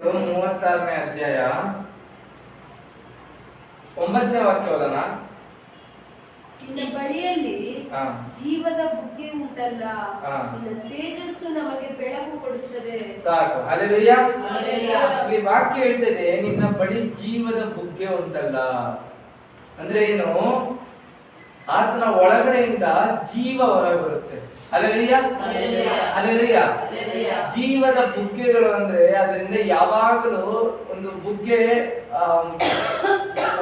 36ನೇ ಅಧ್ಯಾಯ 9ನೇ ವಾಕ್ಯ ಓದೋಣ. ನಿನ್ನ ಬಳಿಯಲ್ಲಿ ಜೀವದ ಬುಗ್ಗೆ ಉಂಟಲ್ಲ, ನಿನ್ನ ತೇಜಸ್ಸು ನಮಗೆ ಬೆಳಕು ಕೊಡುತ್ತದೆ. ಸಾಕು. ಹಲ್ಲೆಲೂಯಾ. ಇಲ್ಲಿ ವಾಕ್ಯ ಹೇಳ್ತದೆ, ನಿನ್ನ ಬಳಿ ಜೀವದ ಬುಗ್ಗೆ ಉಂಟಲ್ಲ ಅಂದ್ರೆ ಏನು? ಆತನ ಒಳಗಡೆಯಿಂದ ಜೀವ ಹೊರಗೆ ಬರುತ್ತೆ. ಹಲ್ಲೆಲೂಯಾ. ಹಲ್ಲೆಲೂಯಾ. ಜೀವದ ಬುಗ್ಗೆಗಳು ಅಂದ್ರೆ ಅದರಿಂದ ಯಾವಾಗಲೂ ಒಂದು ಬುಗ್ಗೆ,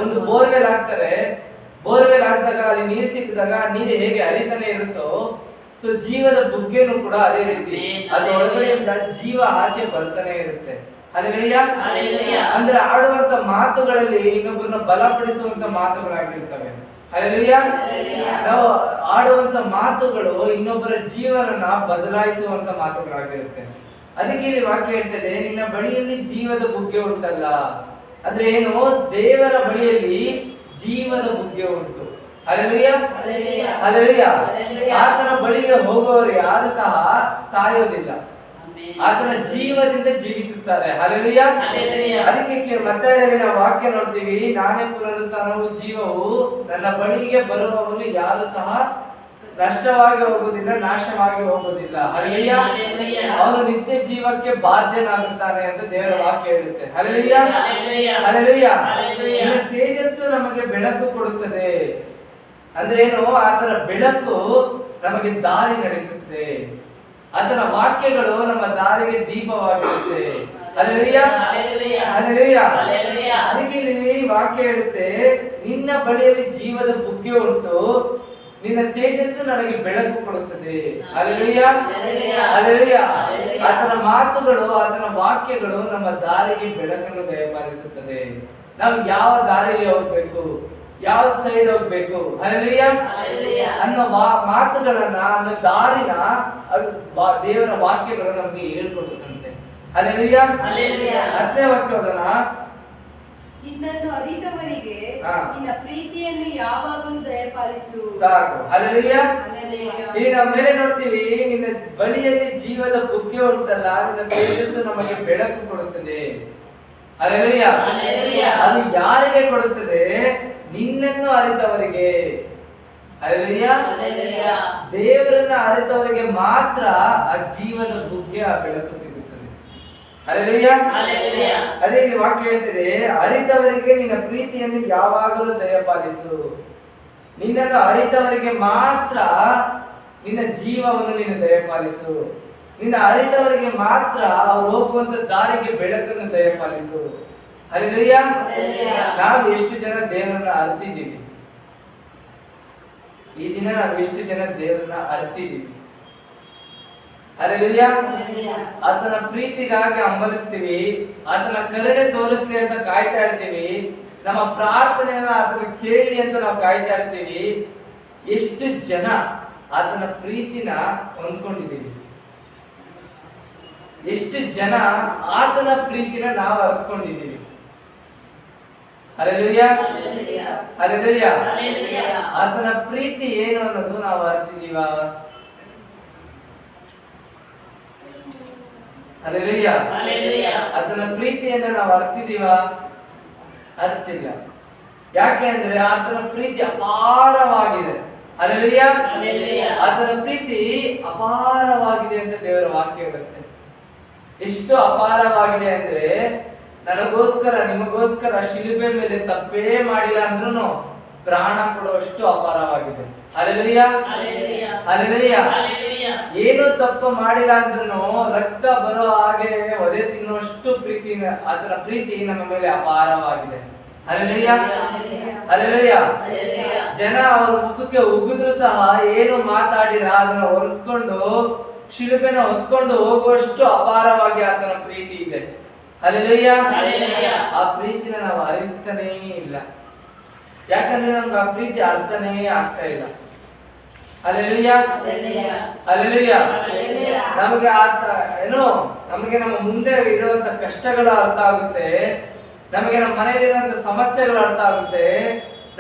ಒಂದು ಬೋರ್ವೆಲ್ ಹಾಕ್ತಾರೆ. ಬೋರ್ವೆಲ್ ಹಾಕಿದಾಗ ಅಲ್ಲಿ ನೀರು ಸಿಕ್ಕಿದಾಗ ನೀರು ಹೇಗೆ ಹರಿತಾನೆ ಇರುತ್ತೋ, ಸೊ ಜೀವದ ಬುಗ್ಗೆನೂ ಕೂಡ ಅದೇ ರೀತಿ ಅದು ಒಳಗಡೆಯಿಂದ ಜೀವ ಆಚೆ ಬರ್ತಾನೆ ಇರುತ್ತೆ. ಹಲ್ಲೆಲೂಯಾ. ಅಂದ್ರೆ ಆಡುವಂತ ಮಾತುಗಳಲ್ಲಿ ಇನ್ನೊಬ್ಬರನ್ನ ಬಲಪಡಿಸುವಂತ ಮಾತುಗಳಾಗಿರ್ತವೆ. ಹಲ್ಲೆಲೂಯಾ. ನಾವು ಆಡುವಂತ ಮಾತುಗಳು ಇನ್ನೊಬ್ಬರ ಜೀವನನ ಬದಲಾಯಿಸುವಂತ ಮಾತುಗಳಾಗಿರುತ್ತೆ. ಅದಕ್ಕೆ ಇಲ್ಲಿ ವಾಕ್ಯ ಹೇಳ್ತದೆ, ನಿನ್ನ ಬಳಿಯಲ್ಲಿ ಜೀವದ ಬುಗ್ಗೆ ಉಂಟಲ್ಲ ಅಂದ್ರೆ ಏನು? ದೇವರ ಬಳಿಯಲ್ಲಿ ಜೀವದ ಬುಗ್ಗೆ ಉಂಟು. ಹಲ್ಲೆಲೂಯಾ. ಹಲ್ಲೆಲೂಯಾ. ಆತನ ಬಳಿಗೆ ಹೋಗುವವರು ಯಾರು ಸಹ ಸಾಯೋದಿಲ್ಲ, ಆತನ ಜೀವದಿಂದ ಜೀವಿಸುತ್ತಾರೆ. ಹಲ್ಲೆಲೂಯಾ. ಅದಕ್ಕೆ ಮತ್ತಾಯದಲ್ಲಿ ನಾವು ವಾಕ್ಯ ನೋಡ್ತೀವಿ, ನಾನೇ ಪುನರುತ್ಥಾನವು ಜೀವವು, ನನ್ನ ಬಳಿಗೆ ಬರುವವನು ಯಾರು ಸಹ ನಷ್ಟವಾಗಿ ಹೋಗುವುದಿಲ್ಲ, ನಾಶವಾಗಿ ಹೋಗುವುದಿಲ್ಲ. ಹಲ್ಲೆಲೂಯಾ. ಅವನು ನಿತ್ಯ ಜೀವಕ್ಕೆ ಬಾಧ್ಯನಾಗುತ್ತಾನೆ ಅಂತ ದೇವರ ವಾಕ್ಯ ಹೇಳುತ್ತೆ. ಹಲ್ಲೆಲೂಯಾ. ಹಲ್ಲೆಲೂಯಾ. ನಿನ್ನ ತೇಜಸ್ಸು ನಮಗೆ ಬೆಳಕು ಕೊಡುತ್ತದೆ ಅಂದ್ರೆ ಏನು? ಆತನ ಬೆಳಕು ನಮಗೆ ದಾರಿ ನಡೆಸುತ್ತೆ. ಆತನ ವಾಕ್ಯಗಳು ನಮ್ಮ ದಾರಿಗೆ ದೀಪವಾಗಿರುತ್ತೆ. ಹಲ್ಲೆಲೂಯಾ. ಹಲ್ಲೆಲೂಯಾ. ಅದಕ್ಕೆ ಇಲ್ಲಿ ವಾಕ್ಯ ಹೇಳುತ್ತೆ, ನಿನ್ನ ಬಳಿಯಲ್ಲಿ ಜೀವದ ಬುಗ್ಗೆ ಉಂಟು, ನಿನ್ನ ತೇಜಸ್ಸು ನನಗೆ ಬೆಳಕು ಕೊಡುತ್ತದೆ. ಹಲ್ಲೆಲೂಯಾ. ಹಲ್ಲೆಲೂಯಾ. ಆತನ ಮಾತುಗಳು, ಆತನ ವಾಕ್ಯಗಳು ನಮ್ಮ ದಾರಿಗೆ ಬೆಳಕನ್ನು ದಯಪಾಲಿಸುತ್ತದೆ. ನಾವು ಯಾವ ದಾರಿಯಲ್ಲಿ ಹೋಗ್ಬೇಕು, ಯಾವ ಸೈಡ್ ಹೋಗ್ಬೇಕು, ಹಲ್ಲೆಲೂಯಾ ಅನ್ನೋ ಮಾತುಗಳನ್ನ, ಅನ್ನೋ ದಾರಿನ ಅದು ದೇವರ ವಾಕ್ಯಗಳು ನಮಗೆ ಹೇಳ್ಕೊಡುತ್ತಂತೆ. ಹಲ್ಲೆಲೂಯಾ. 10ನೇ ವಾಕ್ಯ ಓದೋಣ. ನಿನ್ನನ್ನು ಅರಿತವರಿಗೆ ನಿನ್ನ ಪ್ರೀತಿಯನ್ನು ಯಾವಾಗಲೂ ದಯಪಾಲಿಸು. ಸಾಕು. ಹಲ್ಲೆಲೂಯಾ. ಈಗ ನಾವು ಮೇಲೆ ನೋಡ್ತೀವಿ, ನಿನ್ನ ಬಳಿಯಲ್ಲಿ ಜೀವದ ಬುಗ್ಗೆ ಉಂಟಲ್ಲ, ನಿನ್ನ ತೇಜಸ್ಸು ನಮಗೆ ಬೆಳಕು ಕೊಡುತ್ತದೆ. ಹಲ್ಲೆಲೂಯಾ. ಅದು ಯಾರಿಗೆ ಕೊಡುತ್ತದೆ? ನಿನ್ನನ್ನು ಅರಿತವರಿಗೆ. ಹಲ್ಲೆಲೂಯಾ. ದೇವರನ್ನ ಅರಿತವರಿಗೆ ಮಾತ್ರ ಆ ಜೀವದ ಬುಗ್ಗೆ, ಆ ಬೆಳಕು ಸಿಗುತ್ತದೆ. ಹಲ್ಲೆಲೂಯಾ. ಅದೇ ಇಲ್ಲಿ ವಾಕ್ಯ ಹೇಳ್ತಿದೆ, ಅರಿತವರಿಗೆ ನಿನ್ನ ಪ್ರೀತಿಯನ್ನು ಯಾವಾಗಲೂ ದಯಪಾಲಿಸು. ನಿನ್ನನ್ನು ಅರಿತವರಿಗೆ ಮಾತ್ರ ನಿನ್ನ ಜೀವವನ್ನು ನೀನು ದಯಪಾಲಿಸು. ನಿನ್ನ ಅರಿತವರಿಗೆ ಮಾತ್ರ ಅವರು ಹೋಗುವಂತ ದಾರಿಗೆ ಬೆಳಕನ್ನು ದಯಪಾಲಿಸು. ಹಲ್ಲೆಲೂಯಾ. ನಾವು ಎಷ್ಟು ಜನ ದೇವರನ್ನ ಅರಿತಿದ್ದೀವಿ? ಈ ದಿನ ನಾವು ಎಷ್ಟು ಜನ ದೇವರನ್ನ ಅರಿತಿದ್ದೀವಿ? ಹಲ್ಲೆಲೂಯಾ. ಆತನ ಪ್ರೀತಿಗಾಗಿ ಹಂಬಲಿಸ್ತೀವಿ, ಆತನ ಕರುಣೆ ತೋರಿಸ್ಲಿ ಅಂತ ಕಾಯ್ತಾ ಇರ್ತೀವಿ, ನಮ್ಮ ಪ್ರಾರ್ಥನೆಯನ್ನ ಆತನ ಕೇಳಿ ಅಂತ ನಾವು ಕಾಯ್ತಾ ಇರ್ತೀವಿ. ಎಷ್ಟು ಜನ ಆತನ ಪ್ರೀತಿನ ಹೊಂದ್ಕೊಂಡಿದ್ದೀವಿ? ಎಷ್ಟು ಜನ ಆತನ ಪ್ರೀತಿನ ನಾವು ಅರ್ಥಕೊಂಡಿದ್ದೀವಿ? ಹಲ್ಲೆಲೂಯಾ. ಹಲ್ಲೆಲೂಯಾ. ಆತನ ಪ್ರೀತಿ ಏನು ಅನ್ನೋದು ನಾವು ಅರ್ತಿದೀವ? ಹಲ್ಲೆಲೂಯಾ. ಆತನ ಪ್ರೀತಿಯನ್ನ ನಾವು ಅರ್ತಿದೀವ? ಅರ್ತಿಲ್ಲ. ಯಾಕೆ ಅಂದ್ರೆ ಆತನ ಪ್ರೀತಿ ಅಪಾರವಾಗಿದೆ. ಹಲ್ಲೆಲೂಯಾ. ಆತನ ಪ್ರೀತಿ ಅಪಾರವಾಗಿದೆ ಅಂತ ದೇವರ ವಾಕ್ಯ ಹೇಳುತ್ತೆ. ಎಷ್ಟು ಅಪಾರವಾಗಿದೆ ಅಂದ್ರೆ, ನನಗೋಸ್ಕರ ನಿಮಗೋಸ್ಕರ ಶಿಲುಬೆ ಮೇಲೆ ತಪ್ಪೇ ಮಾಡಿಲ್ಲ ಅಂದ್ರೂ ಪ್ರಾಣ ಕೊಡುವಷ್ಟು ಅಪಾರವಾಗಿದೆ. ಹಲ್ಲೆಲೂಯಾ. ಹಲ್ಲೆಲೂಯಾ. ಏನು ತಪ್ಪು ಮಾಡಿಲ್ಲ ಅಂದ್ರೂ ರಕ್ತ ಬರೋ ಹಾಗೆ ಒದೆ ತಿನ್ನುವಷ್ಟು ಪ್ರೀತಿ, ಆತನ ಪ್ರೀತಿ ನಮ್ಮ ಮೇಲೆ ಅಪಾರವಾಗಿದೆ. ಹಲ್ಲೆಲೂಯಾ. ಹಲ್ಲೆಲೂಯಾ. ಜನ ಅವರ ಮುಖಕ್ಕೆ ಉಗಿದ್ರು ಸಹ ಏನು ಮಾತಾಡಿರ ಅದನ್ನ ಒರೆಸ್ಕೊಂಡು ಶಿಲುಬೆನ ಹೊತ್ಕೊಂಡು ಹೋಗುವಷ್ಟು ಅಪಾರವಾಗಿ ಆತನ ಪ್ರೀತಿ ಇದೆ. ಹಲ್ಲೆಲೂಯಾ. ಆ ಪ್ರೀತಿನ ನಾವು ಅರಿತಾನೇ ಇಲ್ಲ. ಯಾಕಂದ್ರೆ ನಮ್ಗೆ ಆ ಪ್ರೀತಿ ಅರ್ಥನೇ ಆಗ್ತಾ ಇಲ್ಲ. ಹಲ್ಲೆಲೂಯಾ. ಹಲ್ಲೆಲೂಯಾ. ನಮಗೆ ಏನು, ನಮಗೆ ನಮ್ಮ ಮುಂದೆ ಇರುವಂತ ಕಷ್ಟಗಳು ಅರ್ಥ ಆಗುತ್ತೆ, ನಮಗೆ ನಮ್ಮ ಮನೆಯಲ್ಲಿ ಇರುವಂತ ಸಮಸ್ಯೆಗಳು ಅರ್ಥ ಆಗುತ್ತೆ,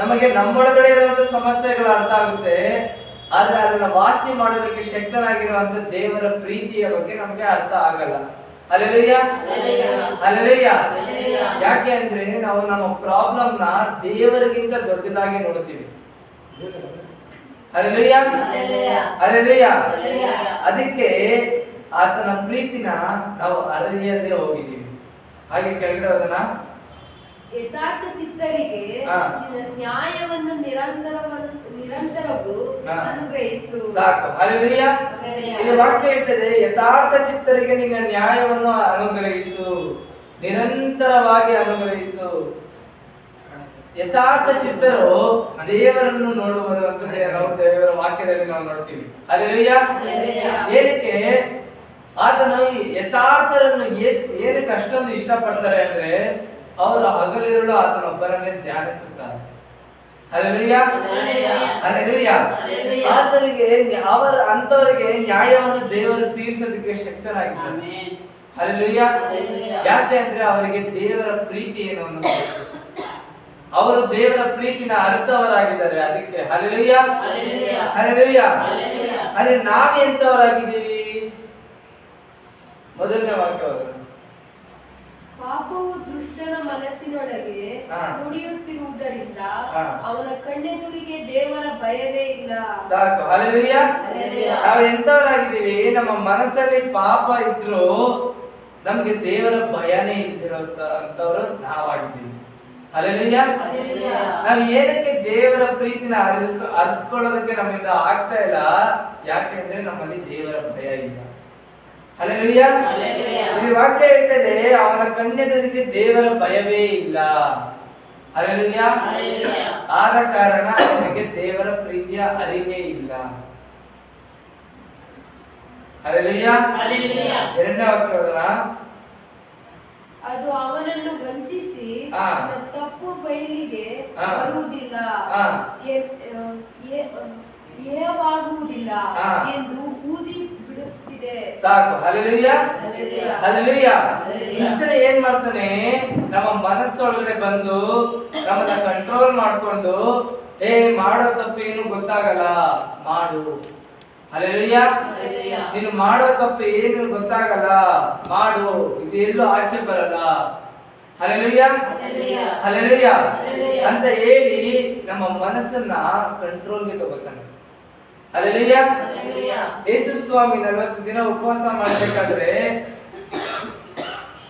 ನಮಗೆ ನಮ್ಮೊಳಗಡೆ ಇರುವಂತ ಸಮಸ್ಯೆಗಳು ಅರ್ಥ ಆಗುತ್ತೆ. ಆದ್ರೆ ಅದನ್ನ ವಾಸಿ ಮಾಡೋದಕ್ಕೆ ಶಕ್ತನಾಗಿರುವಂತ ದೇವರ ಪ್ರೀತಿಯ ಬಗ್ಗೆ ನಮಗೆ ಅರ್ಥ ಆಗಲ್ಲ. Hallelujah, hallelujah. ಯಾಕೆ ಅಂದ್ರೆ ನಾವು ನಮ್ಮ ಪ್ರಾಬ್ಲಮ್ ನ ದೇವರಿಗಿಂತ ದೊಡ್ಡದಾಗಿ ನೋಡ್ತೀವಿ. Hallelujah, hallelujah. ಅದಕ್ಕೆ ಆತನ ಪ್ರೀತಿನ ನಾವು ಅರಿಯದೆ ಹೋಗಿದ್ದೀವಿ. ಹಾಗೆ ಕೆಳಗಡೆ ಹೋಗೋಣ. ಯಥಾರ್ಥ ಚಿತ್ತರಿಗೆ ನ್ಯಾಯವನ್ನು ನಿರಂತರವೂ ಅನುಗ್ರಹಿಸು. ಸಾಕು. ಹಲ್ಲೆಲೂಯ. ಇಲ್ಲಿ ವಾಕ್ಯ ಹೇಳ್ತದೆ, ಯಥಾರ್ಥ ಚಿತ್ತರಿಗೆ ನಿನ್ನ ನ್ಯಾಯವನ್ನು ಅನುಗ್ರಹಿಸು, ನಿರಂತರವಾಗಿ ಅನುಗ್ರಹಿಸು. ಯಥಾರ್ಥ ಚಿತ್ತರು ದೇವರನ್ನು ನೋಡುವರು ಅಂತ ನಾವು ದೇವರ ವಾಕ್ಯದಲ್ಲಿ ನಾವು ನೋಡ್ತೀವಿ. ಹಲ್ಲೆಲೂಯ. ಏನಕ್ಕೆ ಆತನು ಯಥಾರ್ಥರನ್ನು ಏನಕ್ಕೆ ಅಷ್ಟೊಂದು ಇಷ್ಟಪಡ್ತಾರೆ ಅಂದ್ರೆ ಅವರು ಹಗಲಿರುಳು ಆತನೊಬ್ಬರನ್ನೇ ಧ್ಯಾನಿಸುತ್ತಾರೆ. Hallelujah, hallelujah. ಆತನಿಗೆ ಅಂತವರಿಗೆ ನ್ಯಾಯವನ್ನು ದೇವರು ತೀರಿಸೋದಕ್ಕೆ ಶಕ್ತನಾಗಿದ್ದಾನೆ. ಹಲ್ಲೆಲೂಯ. ಯಾಕೆ ಅಂದ್ರೆ ಅವರಿಗೆ ದೇವರ ಪ್ರೀತಿ ಏನು ಅನ್ನೋದು, ಅವರು ದೇವರ ಪ್ರೀತಿನ ಅರ್ಥವರಾಗಿದ್ದಾರೆ. ಅದಕ್ಕೆ ಹಲ್ಲೆಲೂಯ, ಹಲ್ಲೆಲೂಯ. ಅರೆ ನಾವೆಂತವರಾಗಿದ್ದೀವಿ? ಮೊದಲನೇ ವಾಕ್ಯವಾದ ಪಾಪವು ದುಷ್ಟನ ಮನಸ್ಸಿನೊಳಗೆ ನುಡಿಯುತ್ತಿರುವುದರಿಂದ ಅವನ ಕಣ್ಣೆದುರಿಗೆ ದೇವರ ಭಯವೇ ಇಲ್ಲ. ಸಾಕು. ಹಲ್ಲೆಲೂಯ. ನಾವು ಎಂತವರಾಗಿದ್ದೀವಿ? ನಮ್ಮ ಮನಸ್ಸಲ್ಲಿ ಪಾಪ ಇದ್ರು ನಮ್ಗೆ ದೇವರ ಭಯನೇ ಇಲ್ದಿರೋಂತವ್ರು ನಾವಾಗಿದ್ದೀವಿ. ಹಲ್ಲೆಲೂಯ. ನಾವು ಏನಕ್ಕೆ ದೇವರ ಪ್ರೀತಿನ ಅರ್ಥಕೊಳ್ಳೋದಕ್ಕೆ ನಮ್ಮಿಂದ ಆಗ್ತಾ ಇಲ್ಲ? ಯಾಕೆಂದ್ರೆ ನಮ್ಮಲ್ಲಿ ದೇವರ ಭಯ ಇಲ್ಲ. ಹಲ್ಲೆಲೂಯ. ಈ ವಾಕ್ಯ ಹೇಳ್ತದೆ, ಅವನ ಕಣ್ಣೆದುರಿಗೆ ದೇವರ ಭಯವೇ ಇಲ್ಲ. ಹಲ್ಲೆಲೂಯ. ಆದ ಕಾರಣ ಅವನಿಗೆ ದೇವರ ಪ್ರೀತಿಯ ಅರಿವೇ ಇಲ್ಲ. ಹಲ್ಲೆಲೂಯ. ಎರಡನೇ ವಾಕ್ಯ ಹೋಗೋಣ. ಅದು ಅವನನ್ನು ವಂಚಿಸಿ ತಪ್ಪು ಬಯಲಿಗೆ ಬರುವುದಿಲ್ಲ, ಏವಾಗುವುದಿಲ್ಲ ಎಂದು ಊದಿ ಬಿಡುತ್ತಿದೆ. ಸಾಕು. Hallelujah, hallelujah. ಕೃಷ್ಣನ ಏನ್ ಮಾಡ್ತಾನೆ? ನಮ್ಮ ಮನಸ್ಸೊಳಗಡೆ ಬಂದು ನಮ್ಮನ್ನ ಕಂಟ್ರೋಲ್ ಮಾಡ್ಕೊಂಡು, ಮಾಡೋ ತಪ್ಪೇನು ಗೊತ್ತಾಗಲ್ಲ, ಮಾಡು. ಹಲ್ಲೆಲೂಯ. ನೀನು ಮಾಡೋ ತಪ್ಪು ಏನು ಗೊತ್ತಾಗಲ್ಲ, ಮಾಡು, ಇದೆಲ್ಲೂ ಆಚೆ ಬರಲ್ಲ. ಹಲ್ಲೆಲೂಯ, ಹಲ್ಲೆಲೂಯ ಅಂತ ಹೇಳಿ ನಮ್ಮ ಮನಸ್ಸನ್ನ ಕಂಟ್ರೋಲ್ಗೆ ತಗೋತಾನೆ. ಹಲ್ಲೆಲೂಯ. ಯೇಸು ಸ್ವಾಮಿ 40 ದಿನ ಉಪವಾಸ ಮಾಡಬೇಕಾದ್ರೆ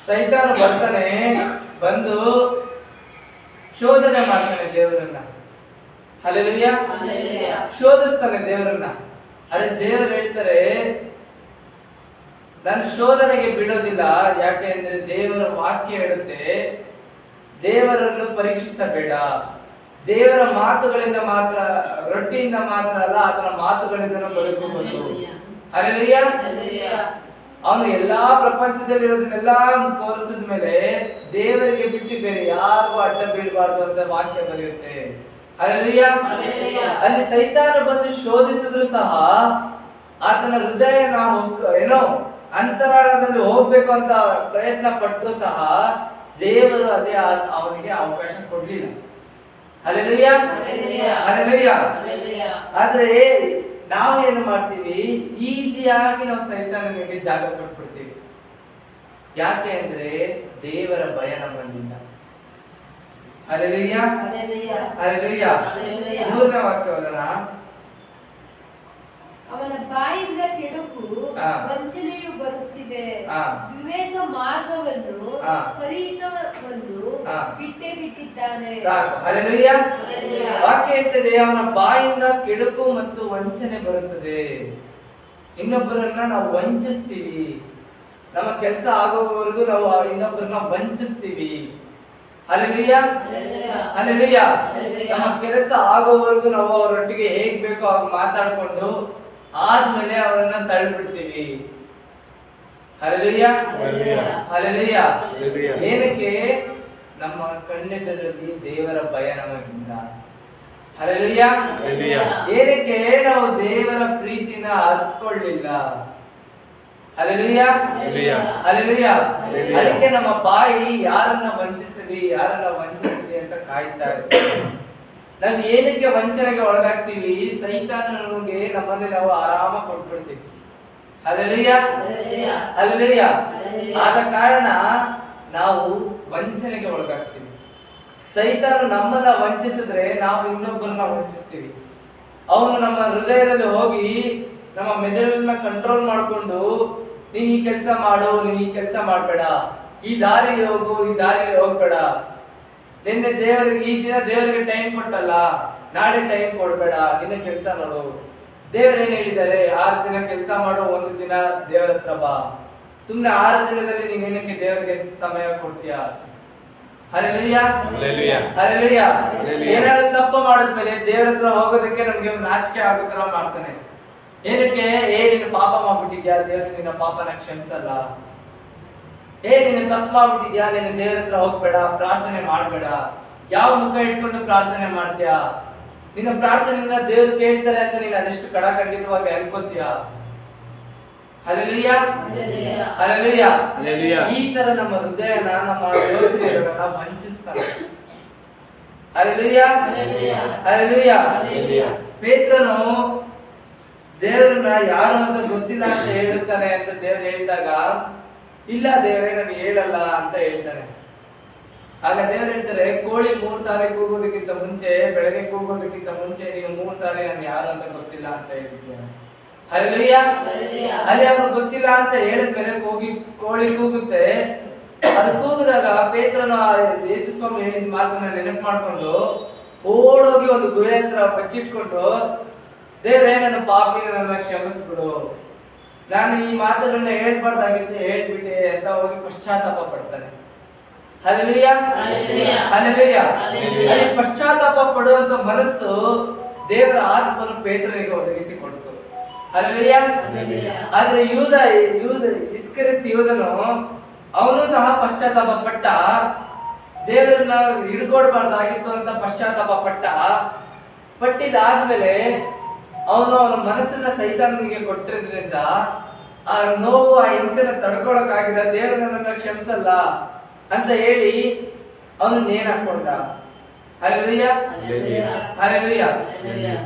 ಸೈತಾನ ಬರ್ತಾನೆ, ಬಂದು ಶೋಧನೆ ಮಾಡ್ತಾನೆ ದೇವರನ್ನ. ಹಲ್ಲೆಲೂಯ. ಶೋಧಿಸ್ತಾನೆ ದೇವರನ್ನ. ಅರೆ ದೇವರು ಹೇಳ್ತಾರೆ, ನಾನು ಶೋಧನೆಗೆ ಬಿಡೋದಿಲ್ಲ. ಯಾಕೆ ಅಂದ್ರೆ ದೇವರ ವಾಕ್ಯ ಹೇಳುತ್ತೆ, ದೇವರನ್ನು ಪರೀಕ್ಷಿಸಬೇಡ. ದೇವರ ಮಾತುಗಳಿಂದ ಮಾತ್ರ, ರೊಟ್ಟಿಯಿಂದ ಮಾತ್ರ ಅಲ್ಲ, ಆತನ ಮಾತುಗಳಿಂದ ಬದುಕಬಹುದು. ಹಲ್ಲೆಲೂಯ. ಅವನು ಎಲ್ಲಾ ಪ್ರಪಂಚದಲ್ಲಿರೋದನ್ನೆಲ್ಲ ತೋರಿಸಿದ ಮೇಲೆ ದೇವರಿಗೆ ಬಿಟ್ಟು ಬೇರೆ ಯಾರಿಗೂ ಅಡ್ಡ ಬೀಳಬಾರ್ದು ಅಂತ ವಾಕ್ಯ ಬರೆಯುತ್ತೆ. ಹಲ್ಲೆಲೂಯ. ಅಲ್ಲಿ ಸೈತಾನ ಬಂದು ಶೋಧಿಸಿದ್ರು ಸಹ ಆತನ ಹೃದಯ ಏನೋ ಅಂತರಾಳದಲ್ಲಿ ಹೋಗ್ಬೇಕು ಅಂತ ಪ್ರಯತ್ನ ಪಟ್ಟರು ಸಹ ದೇವರು ಅದೇ ಅವನಿಗೆ ಅವಕಾಶ ಕೊಡ್ಲಿಲ್ಲ. Hallelujah, hallelujah. ಆದ್ರೆ ನಾವು ಏನು ಮಾಡ್ತೀವಿ? ಈಸಿಯಾಗಿ ನಾವು ಸೈತಾನನಿಗೆ ಜಾಗ ಕೊಟ್ಬಿಡ್ತೀವಿ. ಯಾಕೆ ಅಂದ್ರೆ ದೇವರ ಭಯ ನಮ್ಮಲ್ಲಿಲ್ಲ. Hallelujah, hallelujah. ಮೂರನೇ ವಾಕ್ಯ ಹೋಗೋಣ. ಅವನ ಬಾಯಿಂದ ಕೆಡುಕು ವಂಚನೆಯು ಬರುತ್ತಿದೆ, ವಿವೇಕ ಮಾರ್ಗವನ್ನು ಪರಿಹಿತವನ್ನು ಬಿಟ್ಟೇ ಬಿಟ್ಟಿದ್ದಾನೆ. ಸಾಕು. ಹಲ್ಲೆಲೂಯ. ವಾಕ್ಯ ಹೇಳ್ತದೆ, ಅವನ ಬಾಯಿಂದ ಕೆಡುಕು ಮತ್ತು ವಂಚನೆ ಬರುತ್ತದೆ. ಇನ್ನೊಬ್ಬರನ್ನ ನಾವು ವಂಚಿಸ್ತೀವಿ. ನಮ್ಮ ಕೆಲಸ ಆಗೋವರೆಗೂ ನಾವು ಇನ್ನೊಬ್ಬರನ್ನ ವಂಚಿಸ್ತೀವಿ. Hallelujah, hallelujah. ನಮ್ಮ ಕೆಲಸ ಆಗೋವರೆಗೂ ನಾವು ಅವರೊಟ್ಟಿಗೆ ಹೇಗ್ ಬೇಕೋ ಅವ್ರು ಮಾತಾಡ್ಕೊಂಡು ಆದ್ಮೇಲೆ ಅವರನ್ನ ತಳ್ಳಿಬಿಡ್ತೀವಿ. Hallelujah, hallelujah. ಏನಕ್ಕೆ? ನಮ್ಮ ಕಣ್ಣೆದುರಲ್ಲಿ ದೇವರ ಭಯ ನಮಗಿಲ್ಲ. ಹಲ್ಲೆಲೂಯ. ಏನಕ್ಕೆ? ನಾವು ದೇವರ ಪ್ರೀತಿನ ಅರ್ಥಕೊಳ್ಳಿಲ್ಲ. Hallelujah, hallelujah. ಅದಕ್ಕೆ ನಮ್ಮ ಬಾಯಿ ಯಾರನ್ನ ವಂಚಿಸಲಿ ಅಂತ ಕಾಯ್ತಾ ಇರ್ತೀವಿ. ನಾವು ಏನಕ್ಕೆ ವಂಚನೆಗೆ ಒಳಗಾಗ್ತೀವಿ? ಸೈತಾನ ನಮಗೆ ನಮ್ಮಲ್ಲಿ ನಾವು ಆರಾಮ ಕೊಟ್ಬಿಡ್ತೀವಿ. Hallelujah, hallelujah. ಆದ ಕಾರಣ ನಾವು ವಂಚನೆಗೆ ಒಳಗಾಗ್ತೀವಿ. ಸೈತಾನ ನಮ್ಮನ್ನ ವಂಚಿಸಿದ್ರೆ ನಾವು ಇನ್ನೊಬ್ಬರನ್ನ ವಂಚಿಸ್ತೀವಿ. ಅವನು ನಮ್ಮ ಹೃದಯದಲ್ಲಿ ಹೋಗಿ ನಮ್ಮ ಮೆದುಳನ್ನ ಕಂಟ್ರೋಲ್ ಮಾಡಿಕೊಂಡು ನೀನ್ ಈ ಕೆಲಸ ಮಾಡು, ನೀನ್ ಈ ಕೆಲಸ ಮಾಡ್ಬೇಡ, ಈ ದಾರಿಲಿ ಹೋಗು, ಈ ದಾರಿಲಿ ಹೋಗ್ಬೇಡ, ನಿನ್ನೆ ದೇವರಿಗೆ ಈ ದಿನ ದೇವರಿಗೆ ಟೈಮ್ ಕೊಟ್ಟಲ್ಲ, ನಾಳೆ ಟೈಮ್ ಕೊಡ್ಬೇಡ, ನಿನ್ನ ಕೆಲಸ ನೋಡು. ದೇವರೇನ್ ಹೇಳಿದ್ದಾರೆ? 6 ದಿನ ಕೆಲಸ ಮಾಡು, 1 ದಿನ ದೇವರ ಹತ್ರ ಬಾ. ಸುಮ್ನೆ 6 ದಿನದಲ್ಲಿ ನೀನೇನಕ್ಕೆ ದೇವರಿಗೆ ಸಮಯ ಕೊಡ್ತೀಯಾ? Hallelujah, hallelujah. ಏನಾದ್ರು ತಪ್ಪು ಮಾಡಿದ್ಮೇಲೆ ದೇವರ ಹತ್ರ ಹೋಗೋದಕ್ಕೆ ನಮ್ಗೆ ನಾಚಿಕೆ ಆಗೋ ತರ ಮಾಡ್ತಾನೆ. ಏನಕ್ಕೆ? ನೀನು ಪಾಪ ಮಾಡ್ಬಿಟ್ಟಿದ್ಯಾ, ದೇವರು ನಿನ್ನ ಪಾಪನ ಕ್ಷಮಿಸಲ್ಲ. ನೀನು ತಪ್ಪು ಮಾಡ್ಬಿಟ್ಟಿದ್ಯಾ, ನೀನು ದೇವರ ಹತ್ರ ಹೋಗ್ಬೇಡ, ಪ್ರಾರ್ಥನೆ ಮಾಡ್ಬೇಡ. ಯಾವ ಮುಖ ಇಟ್ಕೊಂಡು ಪ್ರಾರ್ಥನೆ ಮಾಡ್ತೀಯಾ? ನಿನ್ನ ಪ್ರಾರ್ಥನೆಯನ್ನ ದೇವ್ರು ಕೇಳ್ತಾರೆ ಅಂತ ನೀನು ಅದೆಷ್ಟು ಖಂಡಿತವಾಗಿ ಅನ್ಕೋತೀಯಾ? Hallelujah, hallelujah. ಈ ತರ ನಮ್ಮ ಹೃದಯನ, ನಮ್ಮ ಯೋಚನೆಗಳನ್ನ ವಂಚಿಸ್ತಾರೆ. Hallelujah, hallelujah. ಪೇತ್ರನು ದೇವರನ್ನ ಯಾರು ಅಂತ ಗೊತ್ತಿಲ್ಲ ಅಂತ ಹೇಳುತ್ತಾನೆ ಅಂತ ದೇವರು ಹೇಳಿದಾಗ, ಇಲ್ಲ ದೇವರೇ ನನಗೆ ಹೇಳಲ್ಲ ಅಂತ ಹೇಳ್ತಾನೆ. ಆಗ ದೇವರು ಹೇಳ್ತಾರೆ, ಕೋಳಿ 3 ಸಾರಿ ಕೂಗೋದಕ್ಕಿಂತ ಮುಂಚೆ, ಬೆಳಗ್ಗೆ ಕೂಗೋದಕ್ಕಿಂತ ಮುಂಚೆ ನೀನು 3 ಸಾರಿ ನನ್ಗೆ ಯಾರು ಅಂತ ಗೊತ್ತಿಲ್ಲ ಅಂತ ಹೇಳಿದ್ದೇನೆ. ಹಲ್ಲೆಲೂಯಾ. ಅಲ್ಲಿ ಅವ್ರಿಗೆ ಗೊತ್ತಿಲ್ಲ ಅಂತ ಹೇಳಿದ್ಮೇಲೆ ಕೋಳಿ ಕೂಗುತ್ತೆ. ಅದು ಕೂಗಿದಾಗ ಪೇತ್ರನು ಯೇಸು ಸ್ವಾಮಿ ಹೇಳಿದ ಮಾತನ್ನ ನೆನಪು ಮಾಡ್ಕೊಂಡು ಓಡೋಗಿ ಒಂದು ಗುಹೆ ಹತ್ರ ಬಚ್ಚಿಟ್ಕೊಂಡು, ದೇವರೇ ನನ್ನ ಪಾಪಿನ ನನ್ನ ಕ್ಷಮಿಸ್ಬಿಡು, ನಾನು ಈ ಮಾತುಗಳನ್ನ ಹೇಳ್ಬಾರ್ದಾಗಿತ್ತು ಹೇಳ್ಬಿಟ್ಟೆ ಅಂತ ಹೋಗಿ ಪಶ್ಚಾತ್ತಾಪ ಪಡ್ತಾನೆ. Hallelujah, hallelujah. ಅಲ್ಲಿ ಪಶ್ಚಾತ್ತಾಪ ಪಡುವಂತ ಮನಸ್ಸು ದೇವರ ಆತ್ಮನು ಪೇತ್ರನಿಗೆ ಒದಗಿಸಿಕೊಡ್ತು. ಹಲ್ಲೆಲೂಯಾ. ಆದ್ರೆ ಇಸ್ಕರಿಯೋತ ಯೂದನು ಅವನು ಸಹ ಪಶ್ಚಾತ್ತಾಪ ಪಟ್ಟ, ದೇವರನ್ನ ಹಿಡ್ಕೊಡ್ಬಾರ್ದಾಗಿತ್ತು ಅಂತ ಪಶ್ಚಾತ್ತಾಪ ಪಟ್ಟಿದಾದ್ಮೇಲೆ ಅವನ ಮನಸ್ಸನ್ನ ಸೈತಾನನಿಗೆ ಕೊಟ್ಟಿರೋದ್ರಿಂದ ಆ ನೋವು, ಆ ಹಿಂಸೆನ ತಡ್ಕೊಳಕ್ಕಾಗಿಲ್ಲ, ದೇವರು ನನ್ನನ್ನ ಕ್ಷಮಿಸಲ್ಲ ಅಂತ ಹೇಳಿ ಅವನು ನೇಣು ಹಾಕೊಂಡ. Hallelujah, hallelujah.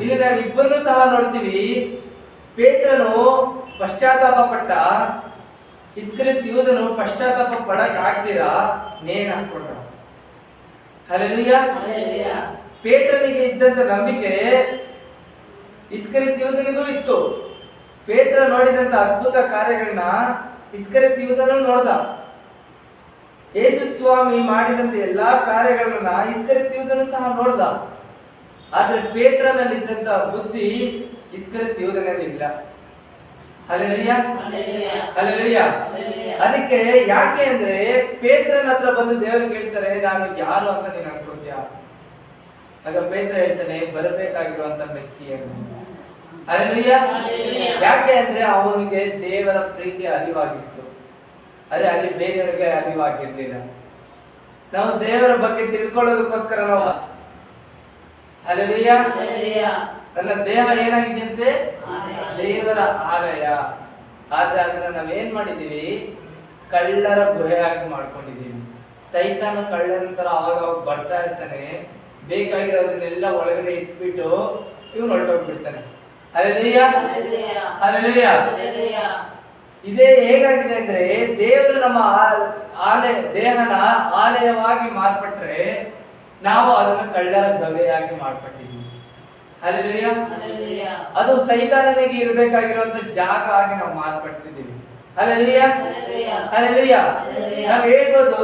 ಇಲ್ಲಿ ನಾವು ಇಬ್ಬರನ್ನು ಸಹ ನೋಡ್ತೀವಿ. ಪೇತ್ರನು ಪಶ್ಚಾತ್ತಾಪ ಪಟ್ಟ, ಇಸ್ಕರಿಯೋತ ಯೂದನು ಪಶ್ಚಾತ್ತಾಪ ಪಡಕ್ ಆಗ್ತೀರಾ ನೇಣು ಹಾಕೊಂಡ. ಹಲ್ಲೆಲೂಯಾ. ಪೇತ್ರನಿಗೆ ಇದ್ದಂತ ನಂಬಿಕೆ ಇಸ್ಕರಿಯೋತ ಯೂದನಿಗೂ ಇತ್ತು. ಪೇತ್ರ ನೋಡಿದಂತ ಅದ್ಭುತ ಕಾರ್ಯಗಳನ್ನ ಇಸ್ಕರಿಯೋತ ಯೂದನು ನೋಡ್ದ. ಯೇಸು ಸ್ವಾಮಿ ಮಾಡಿದಂತ ಎಲ್ಲಾ ಕಾರ್ಯಗಳನ್ನ ಇಸ್ಕರಿಯೋತ ಯೂದನು ಸಹ ನೋಡ್ದ. ಆದ್ರೆ ಪೇತ್ರನಲ್ಲಿದ್ದಂತ ಬುದ್ಧಿ ಇಸ್ಕರಿಯೋತ ಯೂದನಲ್ಲಿ ಇಲ್ಲ. Hallelujah, hallelujah. ಅದಕ್ಕೆ ಯಾಕೆ ಅಂದ್ರೆ ಪೇತ್ರನ ಹತ್ರ ಬಂದು ದೇವರು ಕೇಳ್ತಾರೆ, ನಾನು ಯಾರು ಅಂತ ನೀನು ಅನ್ಕೋತೀಯ? ಆಗ ಪೇತ್ರ ಹೇಳ್ತಾನೆ, ಬರಬೇಕಾಗಿರುವಂತ ಮೆಸ್ಸಿಯನು. ಹಲ್ಲೆಲೂಯಾ. ಯಾಕೆ ಅಂದ್ರೆ ಅವನಿಗೆ ದೇವರ ಪ್ರೀತಿಯ ಅರಿವಾಗಿತ್ತು. ಅದೇ ಅಲ್ಲಿ ಬೇರೆಯವರಿಗೆ ಅರಿವಾಗಿರ್ಲಿಲ್ಲ. ನಾವು ದೇವರ ಬಗ್ಗೆ ತಿಳ್ಕೊಳ್ಳೋದಕ್ಕೋಸ್ಕರ ನಾವು, ಹಲ್ಲೆಲೂಯಾ, ನನ್ನ ದೇಹ ಏನಾಗಿದೆಯಂತೆ? ದೇವರ ಆಲಯ. ಆದ್ರೆ ಅದನ್ನ ನಾವೇನ್ ಮಾಡಿದೀವಿ? ಕಳ್ಳರ ಗುಹೆಯಾಗಿ ಮಾಡ್ಕೊಂಡಿದೀವಿ. ಸೈತಾನ ಕಳ್ಳರಂತರ ಅವಾಗ ಬರ್ತಾ ಇರ್ತಾನೆ, ಬೇಕಾಗಿರೋದನ್ನೆಲ್ಲ ಒಳಗಡೆ ಇಟ್ಬಿಟ್ಟು ಇವ್ನು ಹೊರಟೋಗ್ಬಿಡ್ತಾನೆ. Hallelujah, hallelujah. ಇದೇ ಹೇಗಾಗಿದೆ ಅಂದ್ರೆ, ದೇವರು ನಮ್ಮ ದೇಹನ ಆಲಯವಾಗಿ ಮಾರ್ಪಟ್ರೆ ನಾವು ಅದನ್ನ ಕಳ್ಳರ ಗವೆಯಾಗಿ ಮಾಡ್ಪಟ್ಟಿದ್ದೀವಿ. ಹಲ್ಲೆಲೂಯಾ. ಅದು ಸೈತಾನನಿಗೆ ಇರಬೇಕಾಗಿರುವಂತ ಜಾಗ ಆಗಿ ನಾವು ಮಾರ್ಪಡಿಸಿದ್ದೀವಿ. Hallelujah, hallelujah. ನಾವು ಹೇಳ್ಬೋದು,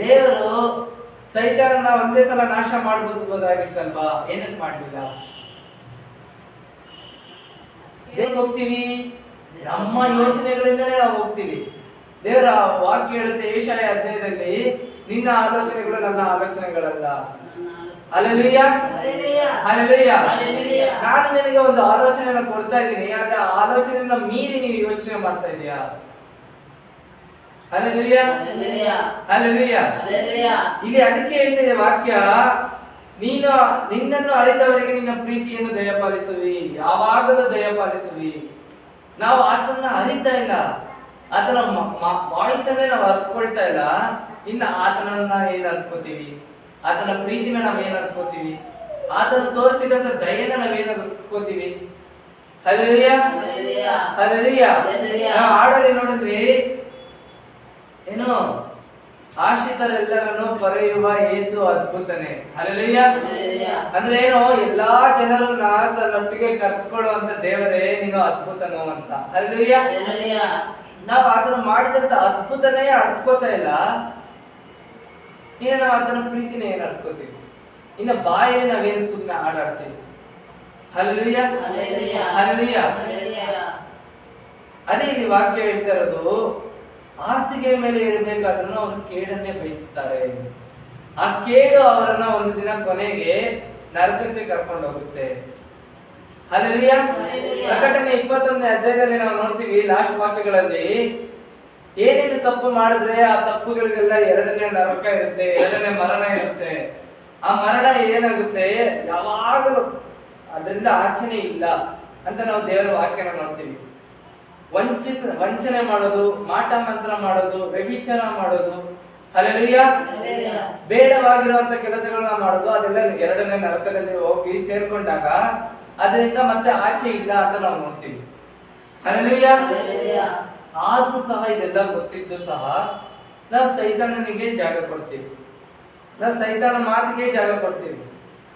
ದೇವರು ಸೈತಾನನ ಒಂದೇ ಸಲ ನಾಶ ಮಾಡ್ಬೋದಾಗಿತ್ತಲ್ವಾ? ಏನಕ್ಕೆ ಮಾಡ್ಲಿಲ್ಲ? ಹೋಗ್ತೀವಿ, ನಮ್ಮ ಯೋಚನೆಗಳಿಂದಲೇ ನಾವು ಹೋಗ್ತೀವಿ. ದೇವರ ವಾಕ್ಯ ಹೇಳುತ್ತೆ ಯೆಶಾಯ ಅಧ್ಯಾಯದಲ್ಲಿ, ನಿನ್ನ ಆಲೋಚನೆಗಳು ನನ್ನ ಆಲೋಚನೆಗಳಲ್ಲ. Hallelujah, hallelujah. ನಾನು ನಿನಗೆ ಒಂದು ಆಲೋಚನೆಯನ್ನು ಕೊಡ್ತಾ ಇದ್ದೀನಿ, ಆದ್ರೆ ಆ ಆಲೋಚನೆಯನ್ನ ಮೀರಿ ನೀವು ಯೋಚನೆ ಮಾಡ್ತಾ ಇದೀಯಾ? Hallelujah, hallelujah. ಇಲ್ಲಿ ಅದಕ್ಕೆ ಹೇಳ್ತಿದೆ ವಾಕ್ಯ, ನೀನು ನಿನ್ನನ್ನು ಅರಿತವರಿಗೆ ನಿನ್ನ ಪ್ರೀತಿಯನ್ನು ದಯಪಾಲಿಸುವಿ, ಯಾವಾಗಲೂ ದಯಪಾಲಿಸುವಿ. ನಾವು ಆತನ ಅರಿತಾ ಇಲ್ಲ, ಆತನ ವಾಯ್ಸ್ ಅನ್ನೇ ನಾವು ಅರ್ಥಕೊಳ್ತಾ ಇಲ್ಲ. ಇನ್ನ ಆತನನ್ನ ಏನ್ ಅರ್ಥಕೋತೀವಿ? ಆತನ ಪ್ರೀತಿನ ನಾವೇನ್ ಅರ್ಥಕೋತೀವಿ? ಆತನ ತೋರಿಸಿದಂತ ದಯೆನ ನಾವೇನ್ ಅರ್ಥಕೋತೀವಿ? Hallelujah hallelujah. ನಾವು ಹಾಡಲ್ಲಿ ನೋಡಿದ್ವಿ ಏನು, ಆಶ್ರಿತರೆಲ್ಲರನ್ನು ಪೊರೆಯುವ ಯೇಸು ಅದ್ಭುತನೇ. ಹಲ್ಲೆಲೂಯಾ. ಅಂದ್ರೆ ಏನು, ಎಲ್ಲಾ ಜನರನ್ನ ತನ್ನೊಟ್ಟಿಗೆ ಕರ್ತ್ಕೊಳ್ಳುವಂತ ದೇವರೇ ನೀನು ಅದ್ಭುತನು ಅಂತ. ಹಲ್ಲೆಲೂಯಾ. ನಾವು ಅದನ್ನ ಮಾಡಿದಂತ ಅದ್ಭುತನೇ ಅರ್ಥಕೋತಾ ಇಲ್ಲ, ಇನ್ನು ನಾವು ಅದನ್ನ ಪ್ರೀತಿನೇ ಏನ್ ಅರ್ಥಕೋತೀವಿ? ಇನ್ನು ಬಾಯಲ್ಲಿ ನಾವೇನು ಸುಮ್ಮನೆ ಹಾಡಾಡ್ತೀವಿ. Hallelujah hallelujah. ಅದೇ ಇಲ್ಲಿ ವಾಕ್ಯ ಹೇಳ್ತಾ ಇರೋದು, ಹಾಸಿಗೆ ಮೇಲೆ ಇರಬೇಕಾದ್ರೂ ಅವರು ಕೇಡನ್ನೇ ಬಯಸುತ್ತಾರೆ. ಆ ಕೇಡು ಅವರನ್ನ ಒಂದು ದಿನ ಕೊನೆಗೆ ನರಕಕ್ಕೆ ಕರ್ಕೊಂಡು ಹೋಗುತ್ತೆ. ಹಲ್ಲೆಲೂಯಾ. ಪ್ರಕಟಣೆ 21ನೇ ಅಧ್ಯಾಯದಲ್ಲಿ ನಾವು ನೋಡ್ತೀವಿ, ಲಾಸ್ಟ್ ವಾಕ್ಯಗಳಲ್ಲಿ ಏನೇನು ತಪ್ಪು ಮಾಡಿದ್ರೆ ಆ ತಪ್ಪುಗಳಿಗೆಲ್ಲ 2ನೇ ನರಕ ಇರುತ್ತೆ, 2ನೇ ಮರಣ ಇರುತ್ತೆ. ಆ ಮರಣ ಏನಾಗುತ್ತೆ, ಯಾವಾಗಲೂ ಅದರಿಂದ ಆಚರಣೆ ಇಲ್ಲ ಅಂತ ನಾವು ದೇವರ ವಾಕ್ಯನ ನೋಡ್ತೀವಿ. ವಂಚನೆ ಮಾಡೋದು, ಮಾಟ ಮಂತ್ರ ಮಾಡೋದು, ವ್ಯಭಿಚಾರ ಮಾಡೋದು, ಹಲ್ಲೆಲೂಯಾ, ಬೇಡವಾಗಿರುವಂತ ಕೆಲಸಗಳನ್ನ ಮಾಡೋದು, ಅದೆಲ್ಲ 2ನೇ ನರಕದಲ್ಲಿ ಹೋಗಿ ಸೇರ್ಕೊಂಡಾಗ ಅದರಿಂದ ಮತ್ತೆ ಆಚೆ ಇಲ್ಲ ಅಂತ ನಾವು ನೋಡ್ತೀವಿ. ಹಲ್ಲೆಲೂಯಾ. ಆದ್ರೂ ಸಹ ಇದೆಲ್ಲ ಗೊತ್ತಿದ್ದು ಸಹ ನಾವು ಸೈತಾನನಿಗೆ ಜಾಗ ಕೊಡ್ತೀವಿ, ನಾವು ಸೈತಾನ ಮಾತಿಗೆ ಜಾಗ ಕೊಡ್ತೀವಿ.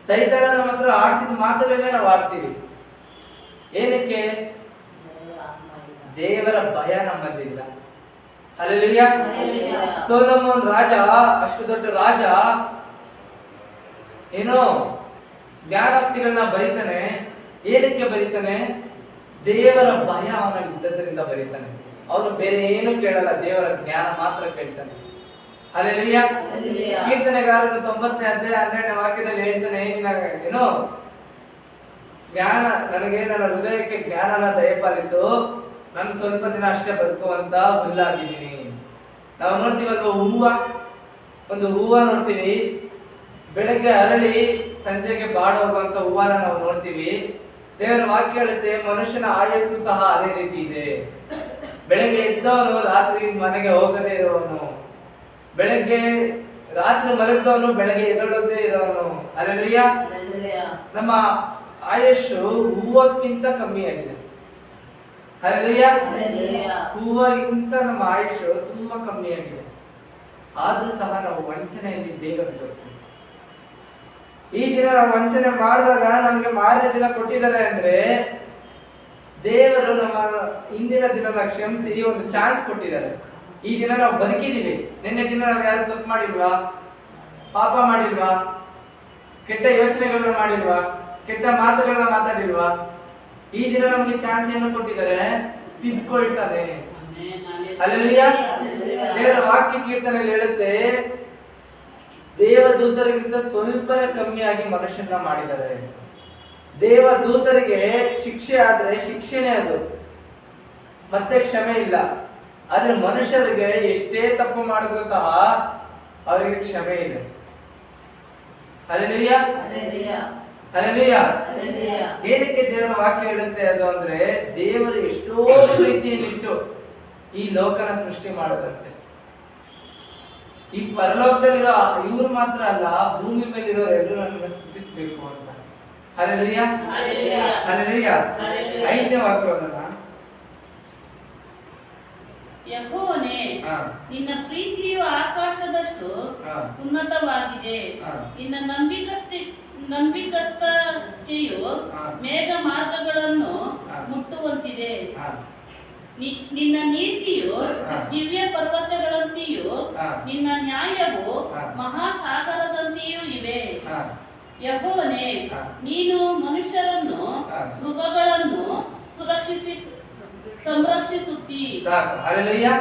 ಸೈತಾನ ನಮ್ಮ ಹತ್ರ ಆಡಿಸಿದ ಮಾತುಗಳನ್ನೇ ನಾವು ಆಡ್ತೀವಿ. ಏನಕ್ಕೆ? ದೇವರ ಭಯ ನಮ್ಮಲ್ಲಿಲ್ಲ. ಹಲ್ಲೆಲೂಯಾ. ಸೊಲೊಮೋನ್ ರಾಜ, ಅಷ್ಟು ದೊಡ್ಡ ರಾಜ, ಏನೋ ಜ್ಞಾನೋಕ್ತಿಗಳನ್ನ ಬರೀತಾನೆ. ಏನಕ್ಕೆ ಬರೀತಾನೆ? ದೇವರ ಭಯ ಅವನಲ್ಲಿ ಇದ್ದದರಿಂದ ಬರೀತಾನೆ. ಅವನು ಬೇರೆ ಏನು ಕೇಳಲ್ಲ, ದೇವರ ಜ್ಞಾನ ಮಾತ್ರ ಕೇಳ್ತಾನೆ. ಹಲ್ಲೆಲೂಯಾ. ಕೀರ್ತನೆಗಾರನು 90ನೇ ಅಧ್ಯಾಯ 12ನೇ ವಾಕ್ಯದಲ್ಲಿ ಹೇಳ್ತಾನೆ, ಏನೋ ಜ್ಞಾನ ನನಗೆ, ನನ್ನ ಹೃದಯಕ್ಕೆ ಜ್ಞಾನನ ದಯಪಾಲಿಸು, ನಾನು ಸ್ವಲ್ಪ ದಿನ ಅಷ್ಟೇ ಬದುಕುವಂತ ಹುಲ್ಲಾಗಿದ್ದೀನಿ. ನಾವು ನೋಡ್ತೀವಲ್ವ, ಒಂದು ಹೂವ ನೋಡ್ತೀವಿ, ಬೆಳಗ್ಗೆ ಅರಳಿ ಸಂಜೆಗೆ ಬಾಡೋಗುವಂತ ಹೂವನ ನಾವು ನೋಡ್ತೀವಿ. ದೇವರ ವಾಕ್ಯ ಹೇಳುತ್ತೆ, ಮನುಷ್ಯನ ಆಯಸ್ಸು ಸಹ ಅದೇ ರೀತಿ ಇದೆ. ಬೆಳಗ್ಗೆ ಎದ್ದವನು ರಾತ್ರಿ ಮನೆಗೆ ಹೋಗದೇ ಇರೋವನು, ಬೆಳಗ್ಗೆ ರಾತ್ರಿ ಮಲಗಿದವನು ಬೆಳಗ್ಗೆ ಎದ್ದೇಳದೇ ಇರೋವನು. ಹಲ್ಲೆಲೂಯಾ. ನಮ್ಮ ಆಯಸ್ಸು ಹೂವಕ್ಕಿಂತ ಕಮ್ಮಿ ಆಗಿದೆ. ಹಲ್ಲೆಲೂಯಾ. ಹೂವಾಗಿಂತ ನಮ್ಮ ಆಯುಷ್ ತುಂಬಾ ಕಮ್ಮಿ ಆಗಿದೆ. ಆದ್ರೂ ಸಹ ನಾವು ವಂಚನೆಯಲ್ಲಿ ಬೇಗ ಬಿಡ್ತೀವಿ. ಈ ದಿನ ನಾವು ವಂಚನೆ ಮಾಡಿದಾಗ ನಮ್ಗೆ ಮಾರನೇ ದಿನ ಕೊಟ್ಟಿದ್ದಾರೆ ಅಂದ್ರೆ ದೇವರು ನಮ್ಮ ಹಿಂದಿನ ದಿನ ಕ್ಷಮಿಸಿ ಒಂದು ಚಾನ್ಸ್ ಕೊಟ್ಟಿದ್ದಾರೆ. ಈ ದಿನ ನಾವು ಬದುಕಿದೀವಿ. ನಿನ್ನೆ ದಿನ ನಾವು ಯಾರು ತಪ್ಪು ಮಾಡಿಲ್ವಾ, ಪಾಪ ಮಾಡಿಲ್ವಾ, ಕೆಟ್ಟ ಯೋಚನೆಗಳನ್ನ ಮಾಡಿಲ್ವಾ, ಕೆಟ್ಟ ಮಾತುಗಳನ್ನ ಮಾತಾಡಿಲ್ವಾ? ಈ ದಿನ ನಮಗೆ ಚಾನ್ಸ್ ಏನು ಕೊಟ್ಟಿದ್ದಾರೆ, ತಿದ್ಕೊಳ್ತಾನೆ. ಹಲ್ಲೆಲೂಯಾ. ದೇವರ ವಾಕ್ಯ ಕೀರ್ತನೆಯಲ್ಲಿ ಹೇಳುತ್ತೆ, ದೇವದೂತರಿಗಿಂತ ಸ್ವಲ್ಪನೇ ಕಮ್ಮಿಯಾಗಿ ಮನುಷ್ಯನ ಮಾಡಿದ್ದಾರೆ. ದೇವದೂತರಿಗೆ ಶಿಕ್ಷೆ ಆದ್ರೆ ಶಿಕ್ಷೆನೇ ಅದು, ಮತ್ತೆ ಕ್ಷಮೆ ಇಲ್ಲ. ಆದ್ರೆ ಮನುಷ್ಯರಿಗೆ ಎಷ್ಟೇ ತಪ್ಪು ಮಾಡಿದ್ರು ಸಹ ಅವರಿಗೆ ಕ್ಷಮೆ ಇದೆ. Hallelujah hallelujah. ಏನಕ್ಕೆ ದೇವರ ವಾಕ್ಯ ಹೇಳುತ್ತೆ ಅದು ಅಂದ್ರೆ, ದೇವರು ಎಷ್ಟೋ ಪ್ರೀತಿಯನ್ನಿಟ್ಟು ಈ ಲೋಕನ ಸೃಷ್ಟಿ ಮಾಡೋದಂತೆ. ಈ ಪರಲೋಕದಲ್ಲಿರೋ ಇವ್ರು ಮಾತ್ರ ಅಲ್ಲ, ಭೂಮಿ ಮೇಲಿರೋ ಎಲ್ಲರೂ ನನ್ನನ್ನು ಸ್ತುತಿಸಬೇಕು ಅಂತ. Hallelujah hallelujah. 5ನೇ ವಾಕ್ಯವನ್ನ, ಯೆಹೋವನೇ, ನಿನ್ನ ಪ್ರೀತಿಯು ಆಕಾಶದಷ್ಟು ಉನ್ನತವಾಗಿದೆ, ನಿನ್ನ ನಂಬಿಕಸ್ಥತೆಯು ಮೇಘ ಮಾರ್ಗಗಳನ್ನು ಮುಟ್ಟುವಂತಿದೆ. ನಿನ್ನ ನೀತಿಯು ದಿವ್ಯ ಪರ್ವತಗಳಂತೆಯೂ ನಿನ್ನ ನ್ಯಾಯವು ಮಹಾಸಾಗರದಂತೆಯೂ ಇವೆ. ಯೆಹೋವನೇ, ನೀನು ಮನುಷ್ಯರನ್ನು ಮೃಗಗಳನ್ನು ಸಂರಕ್ಷಿಸುತ್ತಿ. ಹಲ್ಲೆಲೂಯಾ.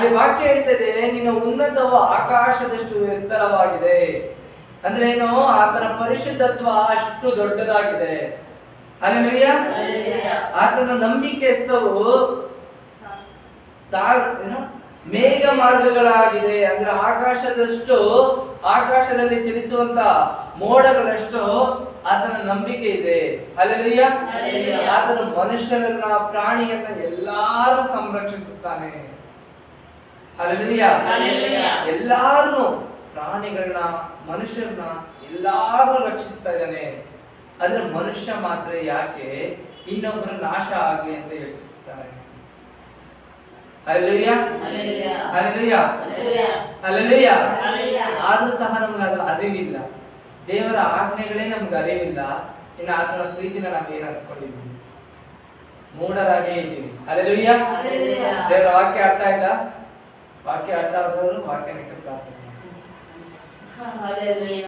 ಈ ವಾಕ್ಯ ಹೇಳ್ತದೆ, ನಿನ್ನ ಉನ್ನತವು ಆಕಾಶದಷ್ಟು ಎತ್ತರವಾಗಿದೆ. ಅಂದ್ರೆ ಏನು, ಆತನ ಪರಿಶುದ್ಧತ್ವ ಅಷ್ಟು ದೊಡ್ಡದಾಗಿದೆ. ಹಲ್ಲೆಲೂಯಾ. ಆತನ ನಂಬಿಕೆಸ್ತವು ಮೇಘ ಮಾರ್ಗಗಳಾಗಿದೆ. ಅಂದ್ರೆ ಆಕಾಶದಷ್ಟು, ಆಕಾಶದಲ್ಲಿ ಚಲಿಸುವಂತ ಮೋಡಗಳಷ್ಟು ಆತನ ನಂಬಿಕೆ ಇದೆ. ಹಲ್ಲೆಲೂಯಾ. ಆತನ ಮನುಷ್ಯರನ್ನ, ಪ್ರಾಣಿಯನ್ನ ಎಲ್ಲಾರು ಸಂರಕ್ಷಿಸುತ್ತಾನೆ. ಹಲ್ಲೆಲೂಯಾ. ಎಲ್ಲಾರನ್ನು, ಪ್ರಾಣಿಗಳನ್ನ, ಮನುಷ್ಯರನ್ನ ಎಲ್ಲಾರು ರಕ್ಷಿಸ್ತಾ ಇದ್ದಾನೆ. ಆದ್ರೆ ಮನುಷ್ಯ ಮಾತ್ರ ಯಾಕೆ ಇನ್ನೊಬ್ಬರು ನಾಶ ಆಗ್ಲಿ ಅಂತ ಯೋಚಿಸುತ್ತಾರೆ? Hallelujah, hallelujah, hallelujah, hallelujah, hallelujah. Hallelujah. ಆದ್ರೂ ಸಹ ನಮ್ಗೆ ಅದು ಅರಿವಿಲ್ಲ, ದೇವರ ಆಜ್ಞೆಗಳೇ ನಮ್ಗೆ ಅರಿವಿಲ್ಲ. ಇನ್ನು ಆತನ ಪ್ರೀತಿನ ನಾವೇನ್ ಅನ್ಕೊಂಡಿದ್ವಿ? ಮೂಢರಾಗೇ ಇದ್ದೀವಿ. ಹಲ್ಲೆಲೂಯಾ. ಹಲ್ಲೆಲೂಯಾ. ದೇವರ ವಾಕ್ಯ ಅರ್ಥ ಆಯ್ತಾ? ವಾಕ್ಯ ಅರ್ಥ ಆದವರು ವಾಕ್ಯನ ಪ್ರಾರ್ಥನೆ. ಹಲ್ಲೆಲೂಯಾ.